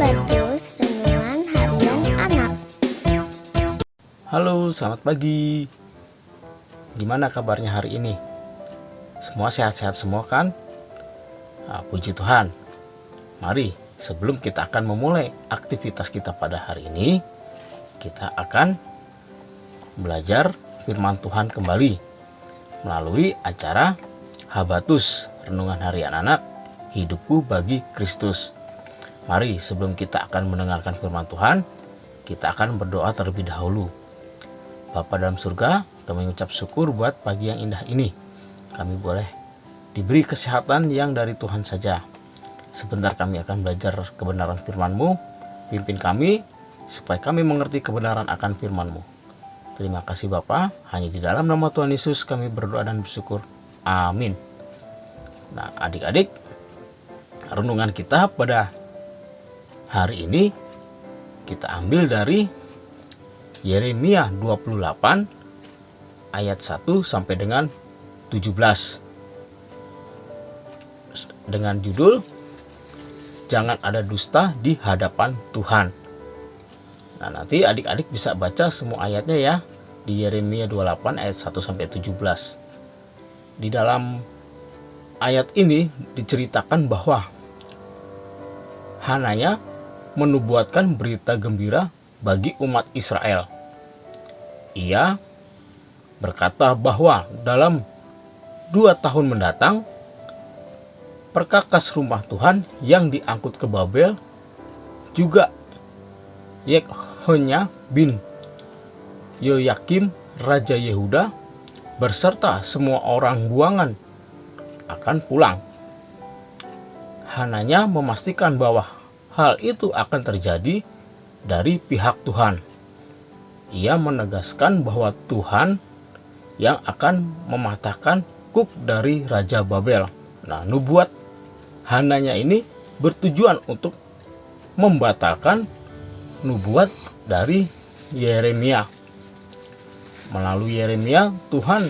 Sahabatkus Renungan Harian Anak. Halo, selamat pagi. Gimana kabarnya hari ini? Semua sehat-sehat semua kan? Puji Tuhan. Mari, sebelum kita akan memulai aktivitas kita pada hari ini, kita akan belajar firman Tuhan kembali melalui acara Habatus Renungan Harian Anak, Hidupku bagi Kristus. Mari, sebelum kita akan mendengarkan firman Tuhan, kita akan berdoa terlebih dahulu. Bapa dalam surga, kami mengucap syukur buat pagi yang indah ini. Kami boleh diberi kesehatan yang dari Tuhan saja. Sebentar kami akan belajar kebenaran firman-Mu. Pimpin kami supaya kami mengerti kebenaran akan firman-Mu. Terima kasih Bapa, hanya di dalam nama Tuhan Yesus kami berdoa dan bersyukur. Amin. Nah, adik-adik, renungan kita pada hari ini kita ambil dari Yeremia 28 ayat 1 sampai dengan 17 dengan judul Jangan ada dusta di hadapan Tuhan. Nah, nanti adik-adik bisa baca semua ayatnya ya di Yeremia 28 ayat 1 sampai 17. Di dalam ayat ini diceritakan bahwa Hananya menubuatkan berita gembira bagi umat Israel. Ia berkata bahwa dalam 2 tahun mendatang, perkakas rumah Tuhan yang diangkut ke Babel, juga Yekhonya bin Yoyakim Raja Yehuda berserta semua orang buangan akan pulang. Hananya memastikan bahwa hal itu akan terjadi dari pihak Tuhan. Ia menegaskan bahwa Tuhan yang akan mematahkan kuk dari Raja Babel. Nah, nubuat Hananya ini bertujuan untuk membatalkan nubuat dari Yeremia. Melalui Yeremia, Tuhan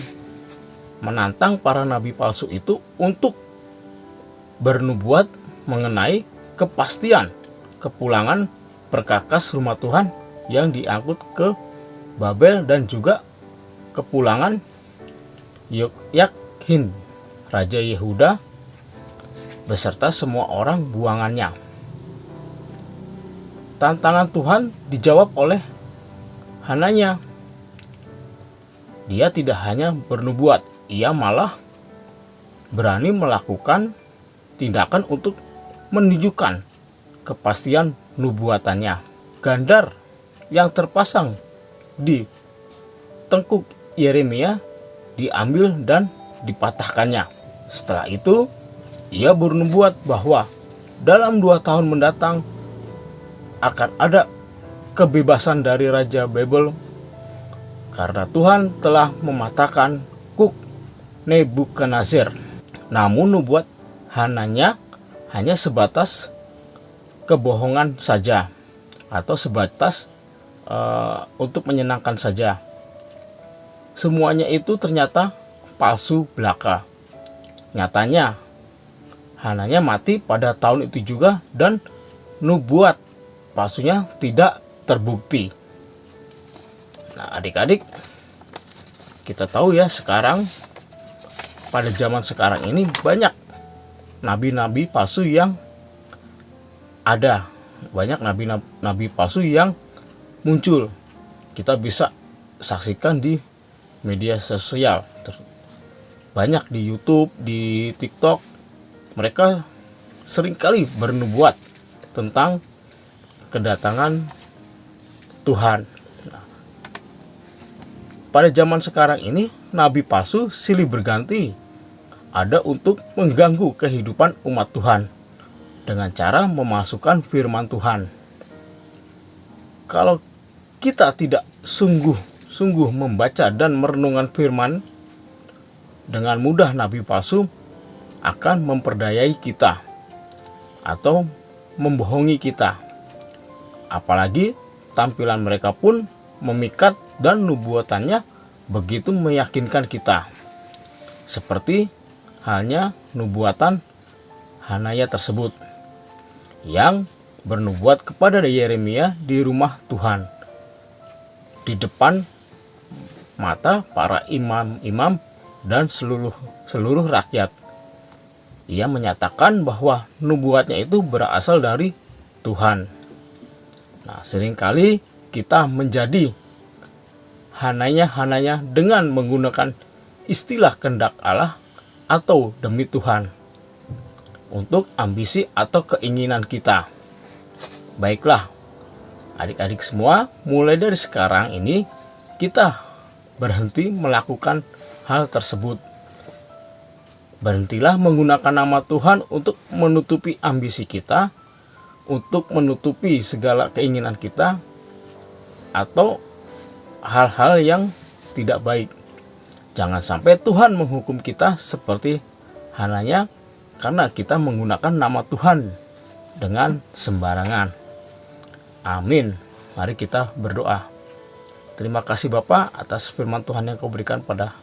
menantang para nabi palsu itu untuk bernubuat mengenai kepastian kepulangan perkakas rumah Tuhan yang diangkut ke Babel dan juga kepulangan Yoyakim Raja Yehuda beserta semua orang buangannya. Tantangan Tuhan dijawab oleh Hananya. Dia tidak hanya bernubuat, ia malah berani melakukan tindakan untuk menunjukkan kepastian nubuatannya. Gandar yang terpasang di tengkuk Yeremia diambil dan dipatahkannya. Setelah itu, ia bernubuat bahwa dalam 2 tahun mendatang akan ada kebebasan dari Raja Babel karena Tuhan telah mematahkan kuk Nebukadnezar. Namun nubuat Hananya hanya sebatas kebohongan saja atau sebatas untuk menyenangkan saja. Semuanya itu ternyata palsu belaka. Nyatanya Hananya mati pada tahun itu juga dan nubuat palsunya tidak terbukti. Nah, adik-adik, kita tahu ya sekarang pada zaman sekarang ini banyak nabi-nabi palsu yang ada. Banyak nabi-nabi palsu yang muncul. Kita bisa saksikan di media sosial. Banyak di YouTube, di TikTok. Mereka seringkali bernubuat tentang kedatangan Tuhan. Pada zaman sekarang ini, nabi palsu silih berganti. Ada untuk mengganggu kehidupan umat Tuhan dengan cara memasukkan firman Tuhan. Kalau kita tidak sungguh-sungguh membaca dan merenungkan firman, dengan mudah nabi palsu akan memperdayai kita atau membohongi kita. Apalagi tampilan mereka pun memikat dan nubuatannya begitu meyakinkan kita. Seperti halnya nubuatan Hananya tersebut yang bernubuat kepada Yeremia di rumah Tuhan, di depan mata para imam-imam dan seluruh rakyat. Ia menyatakan bahwa nubuatnya itu berasal dari Tuhan. Nah, seringkali kita menjadi hananya dengan menggunakan istilah kehendak Allah atau demi Tuhan untuk ambisi atau keinginan kita. Baiklah, adik-adik semua, mulai dari sekarang ini kita berhenti melakukan hal tersebut. Berhentilah menggunakan nama Tuhan untuk menutupi ambisi kita, untuk menutupi segala keinginan kita, atau hal-hal yang tidak baik. Jangan sampai Tuhan menghukum kita seperti hananya karena kita menggunakan nama Tuhan dengan sembarangan. Amin. Mari kita berdoa. Terima kasih Bapa atas firman Tuhan yang Kau berikan pada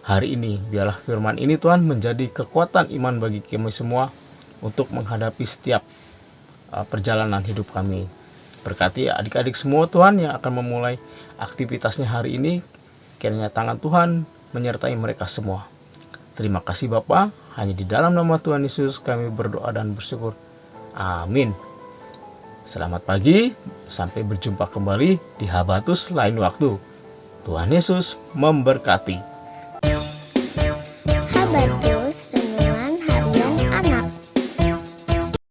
hari ini. Biarlah firman ini Tuhan menjadi kekuatan iman bagi kami semua untuk menghadapi setiap perjalanan hidup kami. Berkati adik-adik semua Tuhan yang akan memulai aktivitasnya hari ini. Kiranya tangan Tuhan menyertai mereka semua. Terima kasih Bapa. Hanya di dalam nama Tuhan Yesus kami berdoa dan bersyukur. Amin. Selamat pagi. Sampai berjumpa kembali di Habatus lain waktu. Tuhan Yesus memberkati.